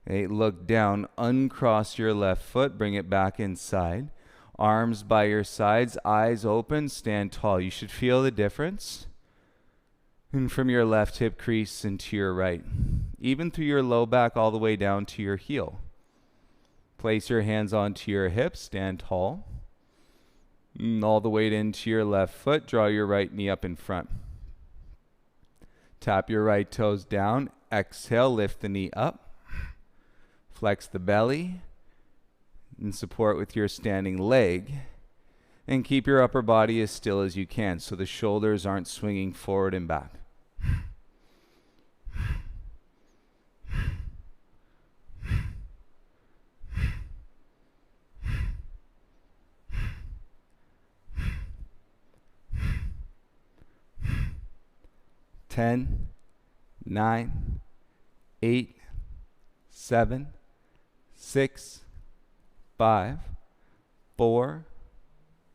Okay, look down, uncross your left foot, bring it back inside. Arms by your sides, eyes open, stand tall. You should feel the difference. And from your left hip crease into your right, even through your low back all the way down to your heel. Place your hands onto your hips, stand tall. And all the way into your left foot, draw your right knee up in front. Tap your right toes down, exhale, lift the knee up. Flex the belly and support with your standing leg. And keep your upper body as still as you can so the shoulders aren't swinging forward and back. Ten, 9, 8, 7, 6, 5, 4,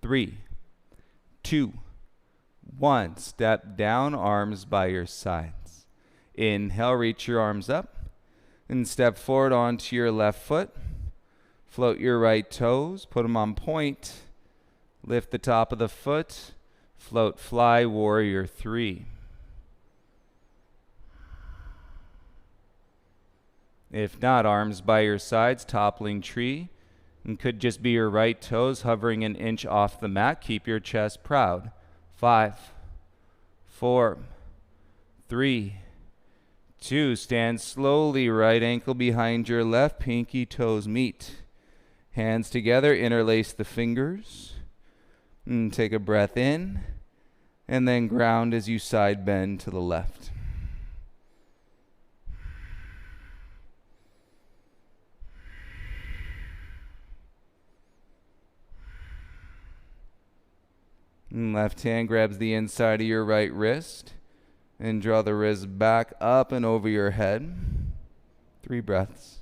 3, 2, 1. Step down, arms by your sides. Inhale, reach your arms up and step forward onto your left foot. Float your right toes, put them on point. Lift the top of the foot. Float, fly, warrior 3. If not, arms by your sides, toppling tree. And could just be your right toes hovering an inch off the mat. Keep your chest proud. 5, 4, 3, 2. Stand slowly, right ankle behind your left, pinky toes meet. Hands together, interlace the fingers. And take a breath in. And then ground as you side bend to the left. And left hand grabs the inside of your right wrist and draw the wrist back up and over your head. 3 breaths.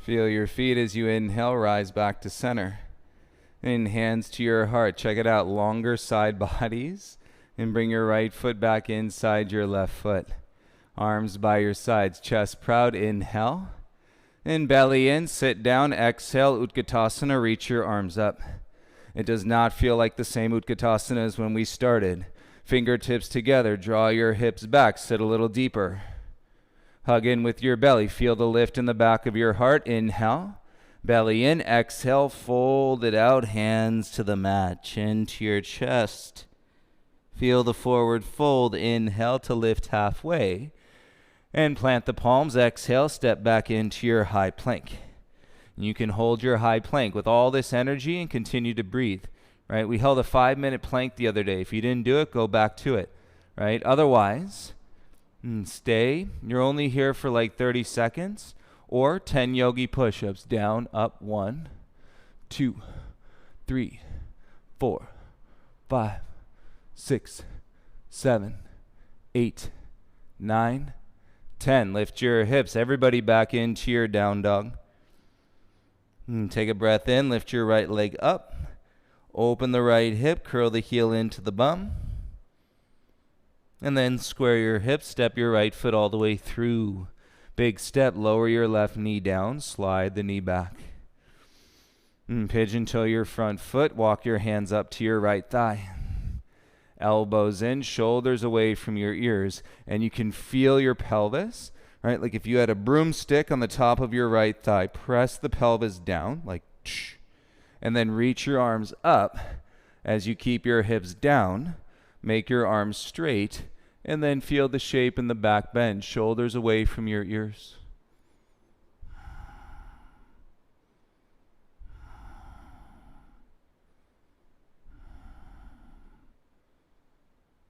Feel your feet as you inhale, rise back to center. And hands to your heart. Check it out, longer side bodies. And bring your right foot back inside your left foot. Arms by your sides, chest proud, inhale. And belly in, sit down, exhale, Utkatasana, reach your arms up. It does not feel like the same Utkatasana as when we started. Fingertips together, draw your hips back, sit a little deeper. Hug in with your belly, feel the lift in the back of your heart, inhale. Belly in, exhale, fold it out, hands to the mat, chin to your chest. Feel the forward fold, inhale to lift halfway. And plant the palms, exhale, step back into your high plank. You can hold your high plank with all this energy and continue to breathe, right? We held a 5-minute plank the other day. If you didn't do it, go back to it, right? Otherwise, stay. You're only here for like 30 seconds or 10 yogi push-ups. Down, up, 1, 2, 3, 4, 5, 6, 7, 8, 9, 10. Lift your hips. Everybody back into your down dog. Take a breath in. Lift your right leg up. Open the right hip. Curl the heel into the bum. And then square your hips. Step your right foot all the way through. Big step. Lower your left knee down. Slide the knee back. Pigeon toe your front foot. Walk your hands up to your right thigh. Elbows in, shoulders away from your ears. And you can feel your pelvis, right? Like if you had a broomstick on the top of your right thigh, press the pelvis down, like, and then reach your arms up as you keep your hips down. Make your arms straight, and then feel the shape in the back bend, shoulders away from your ears.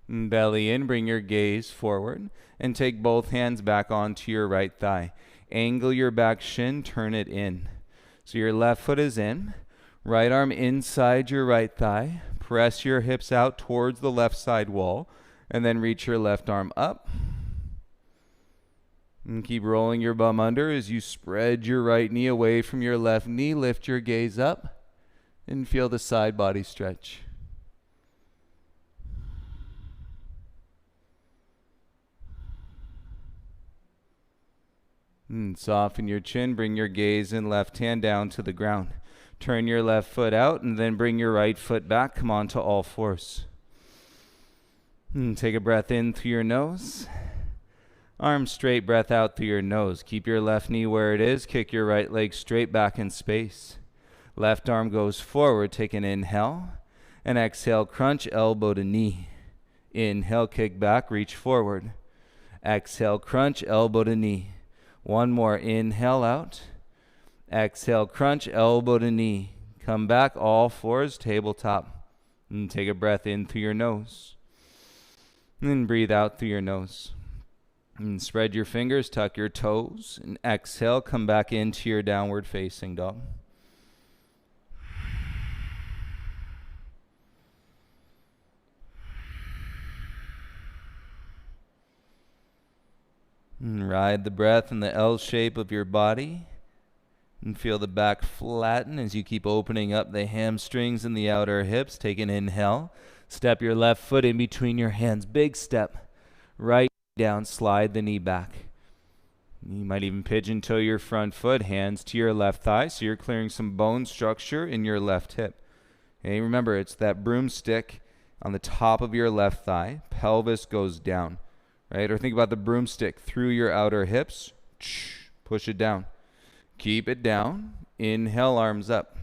Belly in, bring your gaze forward, and take both hands back onto your right thigh. Angle your back shin, turn it in. So your left foot is in, right arm inside your right thigh. Press your hips out towards the left side wall, and then reach your left arm up. And keep rolling your bum under as you spread your right knee away from your left knee. Lift your gaze up and feel the side body stretch. And soften your chin, bring your gaze and left hand down to the ground. Turn your left foot out and then bring your right foot back. Come on to all fours. And take a breath in through your nose. Arms straight, breath out through your nose. Keep your left knee where it is. Kick your right leg straight back in space. Left arm goes forward. Take an inhale. And exhale, crunch, elbow to knee. Inhale, kick back, reach forward. Exhale, crunch, elbow to knee. One more. Inhale out. Exhale, crunch, elbow to knee. Come back, all fours, tabletop. And take a breath in through your nose. And then breathe out through your nose. And spread your fingers, tuck your toes. And exhale, come back into your downward facing dog. And ride the breath in the L shape of your body. And feel the back flatten as you keep opening up the hamstrings and the outer hips. Take an inhale. Step your left foot in between your hands. Big step. Right down. Slide the knee back. You might even pigeon toe your front foot. Hands to your left thigh. So you're clearing some bone structure in your left hip. Okay, remember, it's that broomstick on the top of your left thigh. Pelvis goes down. Right? Or think about the broomstick through your outer hips. Push it down. Keep it down. Inhale, arms up.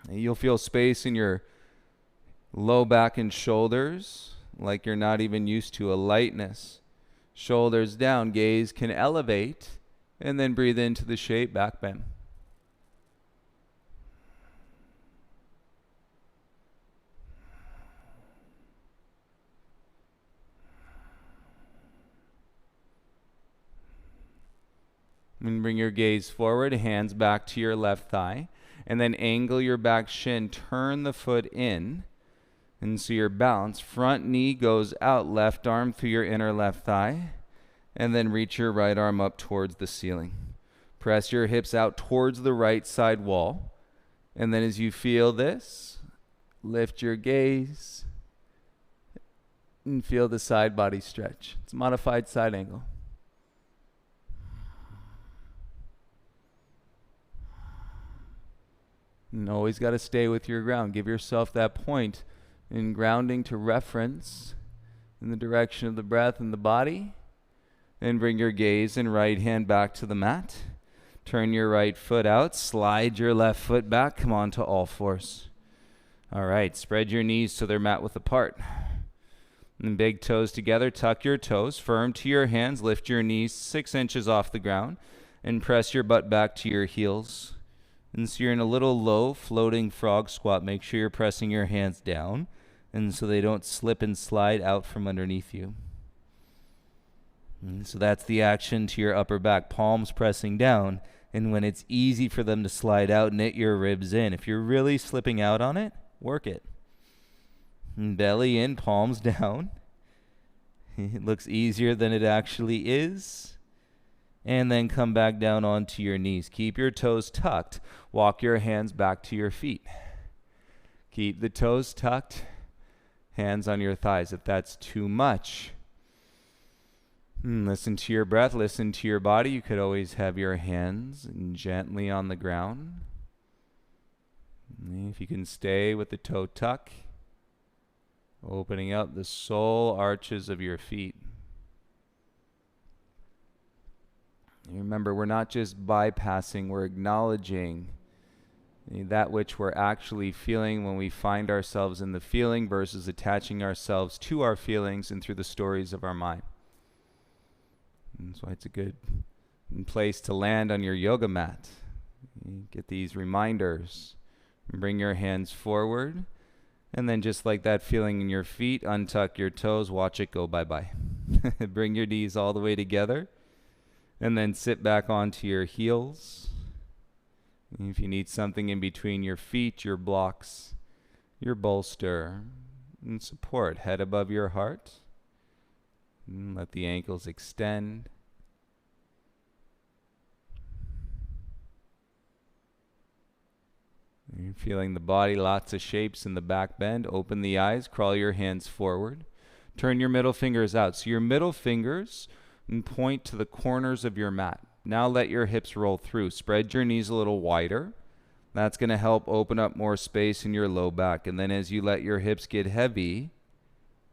You'll feel space in your low back and shoulders like you're not even used to, a lightness. Shoulders down, gaze can elevate, and then breathe into the shape, back bend. And bring your gaze forward, hands back to your left thigh, and then angle your back shin, turn the foot in, and so your bounce, front knee goes out, left arm through your inner left thigh, and then reach your right arm up towards the ceiling. Press your hips out towards the right side wall, and then as you feel this, lift your gaze, and feel the side body stretch. It's modified side angle. And always got to stay with your ground. Give yourself that point in grounding to reference in the direction of the breath and the body. And bring your gaze and right hand back to the mat. Turn your right foot out. Slide your left foot back. Come on to all fours. All right. Spread your knees so they're mat width apart. And big toes together. Tuck your toes. Firm to your hands. Lift your knees 6 inches off the ground. And press your butt back to your heels. And so you're in a little low floating frog squat. Make sure you're pressing your hands down and so they don't slip and slide out from underneath you. And so that's the action to your upper back. Palms pressing down. And when it's easy for them to slide out, knit your ribs in. If you're really slipping out on it, work it. And belly in, palms down. It looks easier than it actually is. And then come back down onto your knees. Keep your toes tucked. Walk your hands back to your feet. Keep the toes tucked. Hands on your thighs if that's too much. Listen to your breath. Listen to your body. You could always have your hands gently on the ground. If you can stay with the toe tuck, opening up the sole arches of your feet. Remember, we're not just bypassing, we're acknowledging that which we're actually feeling when we find ourselves in the feeling versus attaching ourselves to our feelings and through the stories of our mind. And so it's a good place to land on your yoga mat. You get these reminders. Bring your hands forward. And then just like that feeling in your feet, untuck your toes, watch it go bye-bye. Bring your knees all the way together. And then sit back onto your heels. If you need something in between your feet, your blocks, your bolster, and support, head above your heart. And let the ankles extend. You're feeling the body, lots of shapes in the back bend. Open the eyes, crawl your hands forward. Turn your middle fingers out. So your middle fingers and point to the corners of your mat. Now let your hips roll through. Spread your knees a little wider. That's going to help open up more space in your low back. And then as you let your hips get heavy,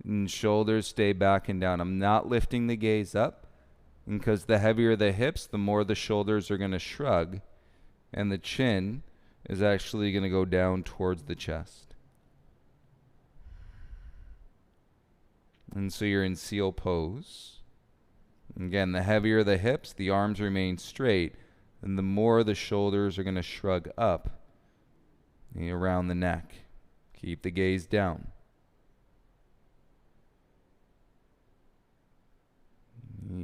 and shoulders stay back and down. I'm not lifting the gaze up, because the heavier the hips, the more the shoulders are going to shrug, and the chin is actually going to go down towards the chest. And so you're in seal pose. Again, the heavier the hips, the arms remain straight, and the more the shoulders are going to shrug up around the neck. Keep the gaze down.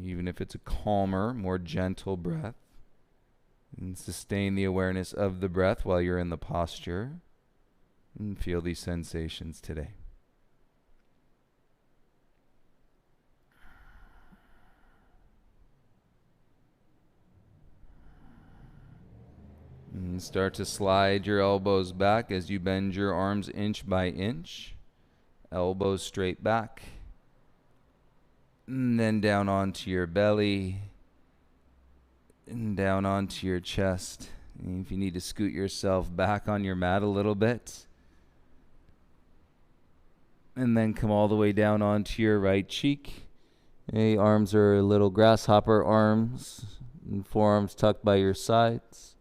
Even if it's a calmer, more gentle breath, and sustain the awareness of the breath while you're in the posture, and feel these sensations today. And start to slide your elbows back as you bend your arms inch by inch. Elbows straight back. And then down onto your belly. And down onto your chest. And if you need to scoot yourself back on your mat a little bit. And then come all the way down onto your right cheek. Okay, arms are little grasshopper arms. And forearms tucked by your sides.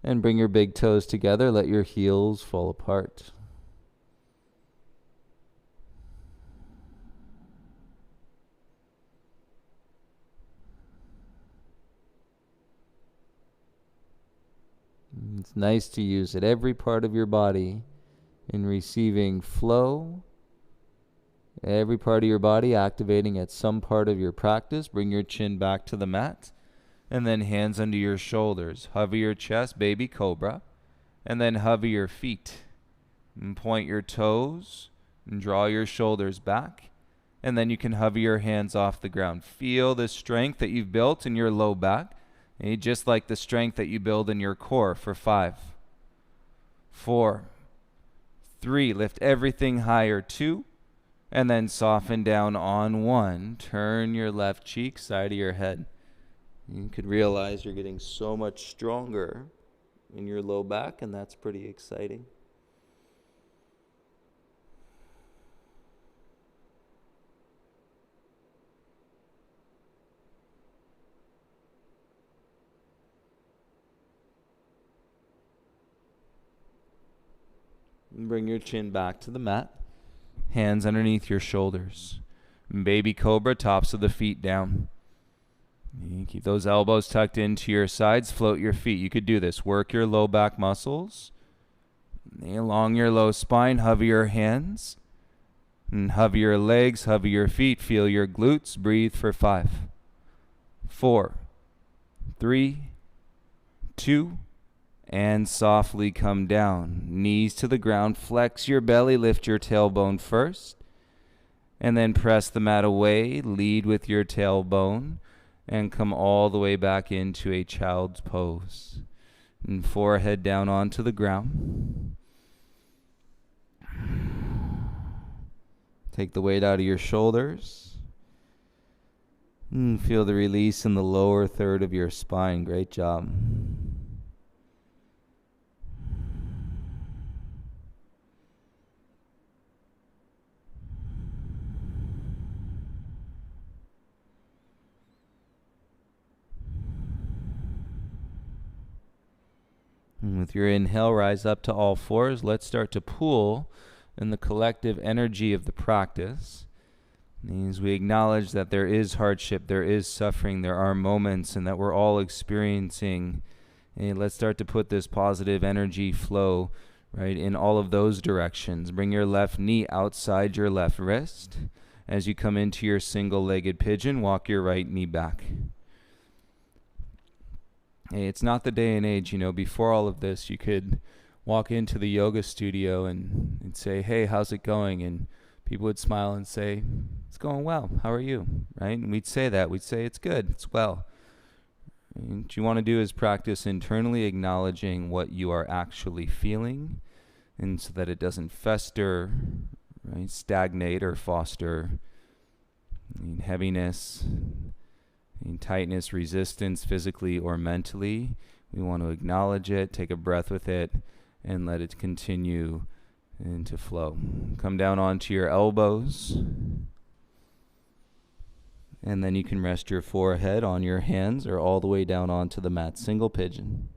And bring your big toes together. Let your heels fall apart. It's nice to use it every part of your body in receiving flow. Every part of your body activating at some part of your practice. Bring your chin back to the mat. And then hands under your shoulders. Hover your chest, baby cobra. And then hover your feet. And point your toes. And draw your shoulders back. And then you can hover your hands off the ground. Feel the strength that you've built in your low back. And just like the strength that you build in your core for 5, 4, 3. Lift everything higher. 2. And then soften down on 1. Turn your left cheek, side of your head. You could realize you're getting so much stronger in your low back, and that's pretty exciting. And bring your chin back to the mat. Hands underneath your shoulders. Baby cobra, tops of the feet down. You keep those elbows tucked into your sides. Float your feet. You could do this. Work your low back muscles. Along your low spine, hover your hands. And hover your legs, hover your feet. Feel your glutes. Breathe for 5, 4, 3, 2, and softly come down. Knees to the ground. Flex your belly. Lift your tailbone first. And then press the mat away. Lead with your tailbone. And come all the way back into a child's pose. And forehead down onto the ground. Take the weight out of your shoulders. And feel the release in the lower third of your spine. Great job. With your inhale, rise up to all fours. Let's start to pool in the collective energy of the practice. Means we acknowledge that there is hardship, there is suffering, there are moments, and that we're all experiencing. And let's start to put this positive energy flow right in all of those directions. Bring your left knee outside your left wrist. As you come into your single-legged pigeon, walk your right knee back. Hey, it's not the day and age, before all of this, you could walk into the yoga studio and say, hey, how's it going? And people would smile and say, it's going well. How are you? Right? And we'd say that. We'd say, it's good. It's well. And what you want to do is practice internally acknowledging what you are actually feeling, and so that it doesn't fester, right, stagnate, or foster heaviness, tightness, resistance, physically or mentally. We want to acknowledge it, take a breath with it, and let it continue into flow. Come down onto your elbows, and then you can rest your forehead on your hands or all the way down onto the mat. Single pigeon.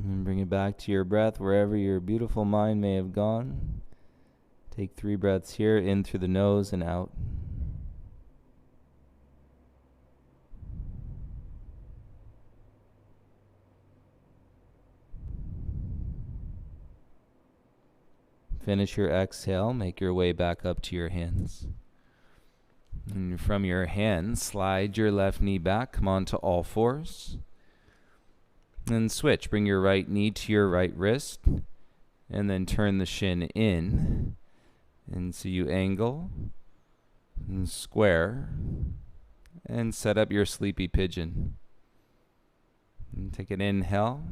And bring it back to your breath wherever your beautiful mind may have gone. Take 3 breaths here, in through the nose and out. Finish your exhale, make your way back up to your hands. And from your hands, slide your left knee back, come on to all fours. And switch, bring your right knee to your right wrist, and then turn the shin in. And so you angle, and square, and set up your sleepy pigeon. And take an inhale,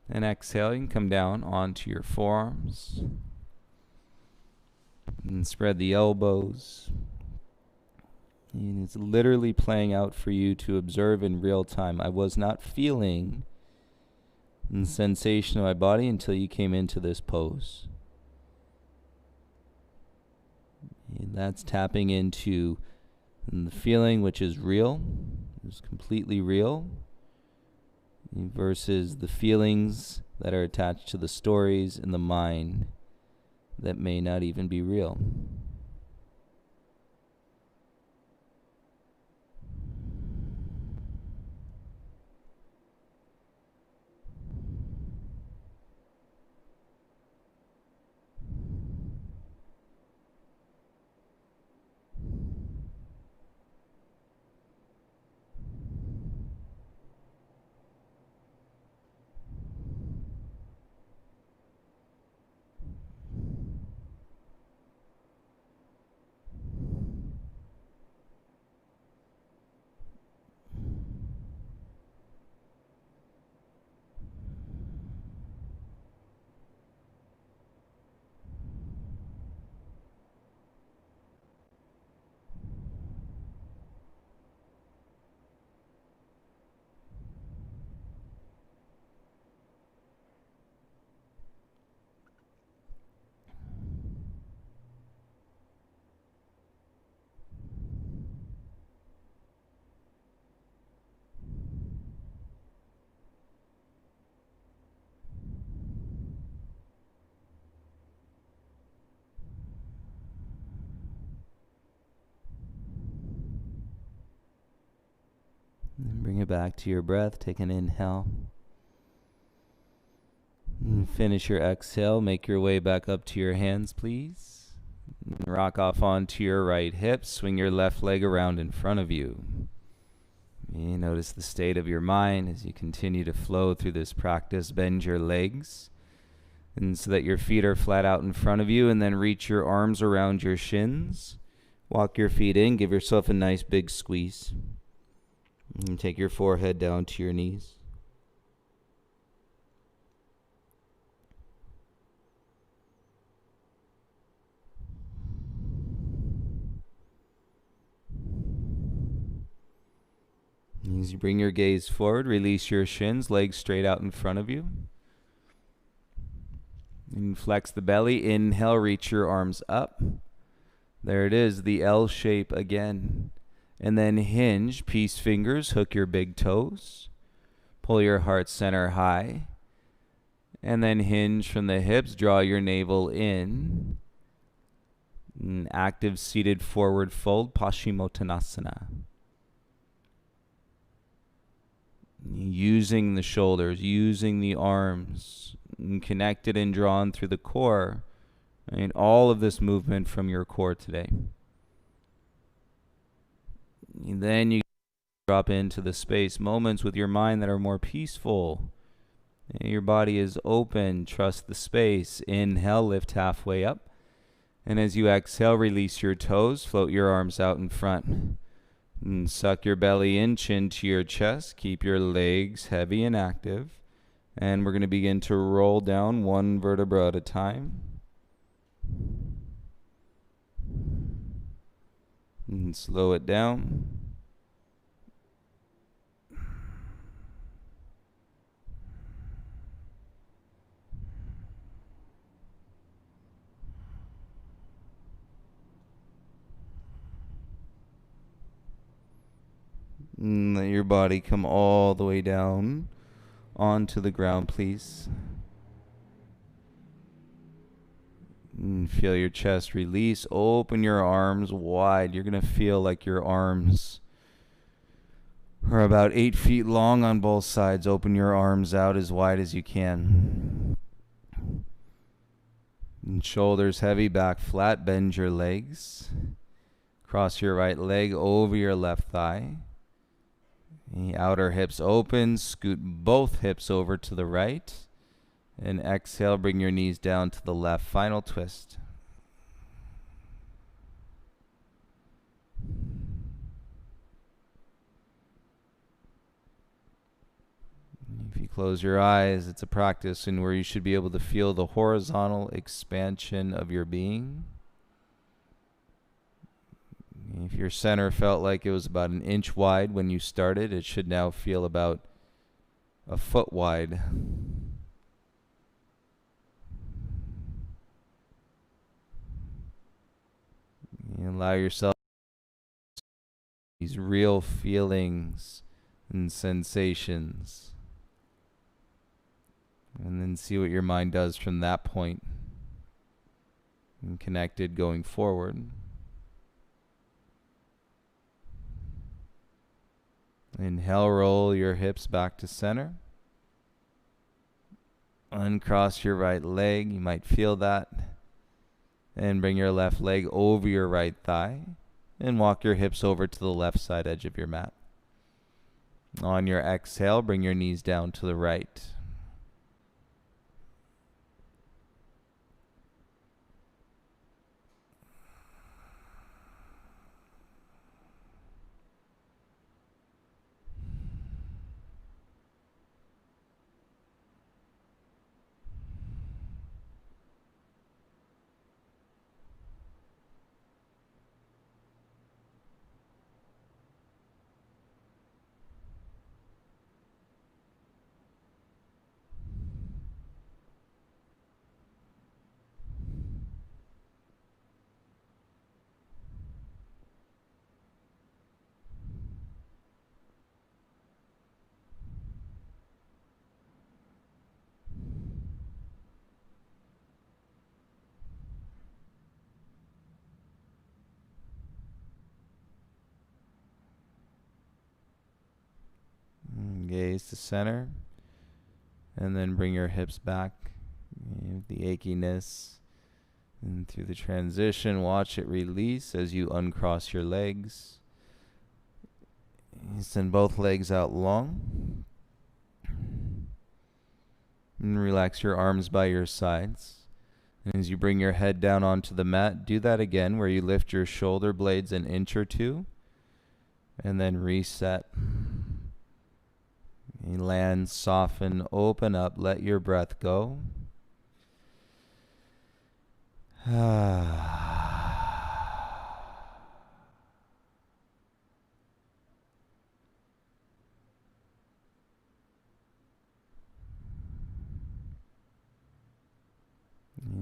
and exhale, you can come down onto your forearms. And spread the elbows. And it's literally playing out for you to observe in real time. I was not feeling the sensation of my body until you came into this pose. And that's tapping into the feeling, which is real, is completely real, versus the feelings that are attached to the stories in the mind that may not even be real. right back to your breath. Take an inhale. And finish your exhale. Make your way back up to your hands, please. Rock off onto your right hip. Swing your left leg around in front of you. You notice the state of your mind as you continue to flow through this practice. Bend your legs, and so that your feet are flat out in front of you, and then reach your arms around your shins. Walk your feet in. Give yourself a nice big squeeze. And take your forehead down to your knees. As you bring your gaze forward, release your shins, legs straight out in front of you. And flex the belly. Inhale, reach your arms up. There it is, the L shape again. And then hinge, peace fingers, hook your big toes. Pull your heart center high. And then hinge from the hips, draw your navel in. An active seated forward fold, Paschimottanasana. Using the shoulders, using the arms, and connected and drawn through the core. And all of this movement from your core today. And then you drop into the space, moments with your mind that are more peaceful. And your body is open, trust the space. Inhale, lift halfway up. And as you exhale, release your toes, float your arms out in front. And suck your belly in, chin to your chest. Keep your legs heavy and active. And we're going to begin to roll down one vertebra at a time. And slow it down. And let your body come all the way down onto the ground, please. And feel your chest release. Open your arms wide. You're going to feel like your arms are about 8 feet long on both sides. Open your arms out as wide as you can. And shoulders heavy, back flat. Bend your legs. Cross your right leg over your left thigh. The outer hips open. Scoot both hips over to the right. And exhale, bring your knees down to the left. Final twist. If you close your eyes, it's a practice in where you should be able to feel the horizontal expansion of your being. If your center felt like it was about an inch wide when you started, it should now feel about a foot wide. You allow yourself these real feelings and sensations. And then see what your mind does from that point. And connected going forward. Inhale, roll your hips back to center. Uncross your right leg. You might feel that. And bring your left leg over your right thigh. And walk your hips over to the left side edge of your mat. On your exhale, bring your knees down to the right. gaze to center. And then bring your hips back. The achiness. And through the transition, watch it release as you uncross your legs. Send both legs out long. And relax your arms by your sides. And as you bring your head down onto the mat, do that again where you lift your shoulder blades an inch or two. And then reset. You land, soften, open up, let your breath go.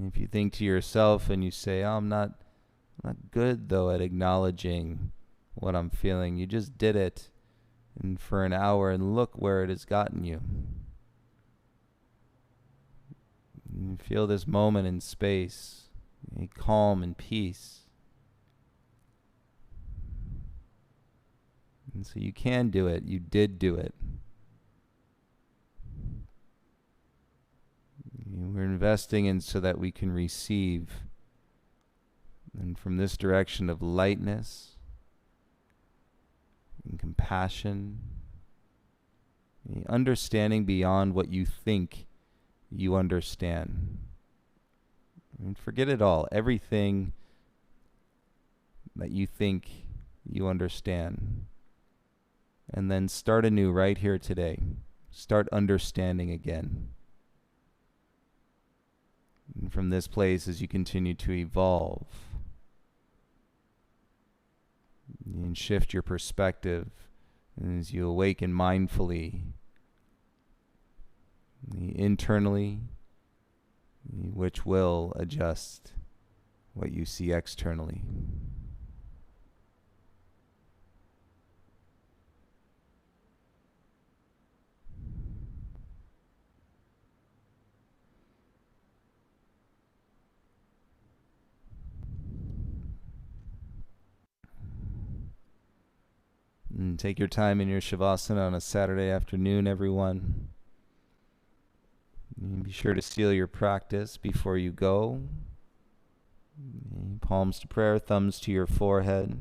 If you think to yourself and you say, oh, I'm not good though at acknowledging what I'm feeling. You just did it and for an hour and look where it has gotten you. You feel this moment in space, calm and peace. And so you can do it. You did do it. We're investing in so that we can receive. And from this direction of lightness and compassion, understanding beyond what you think you understand. And forget it all. Everything that you think you understand. And then start anew right here today. Start understanding again. And from this place, as you continue to evolve and shift your perspective, and as you awaken mindfully, internally, which will adjust what you see externally. And take your time in your Shavasana on a Saturday afternoon, everyone. And be sure to seal your practice before you go. Palms to prayer, thumbs to your forehead.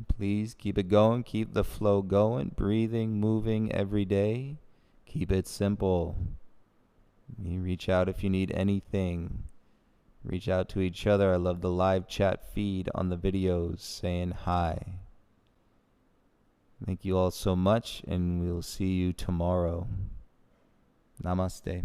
Please keep it going, keep the flow going, breathing, moving every day. Keep it simple. You reach out if you need anything. Reach out to each other. I love the live chat feed on the videos saying hi. Thank you all so much, and we'll see you tomorrow. Namaste.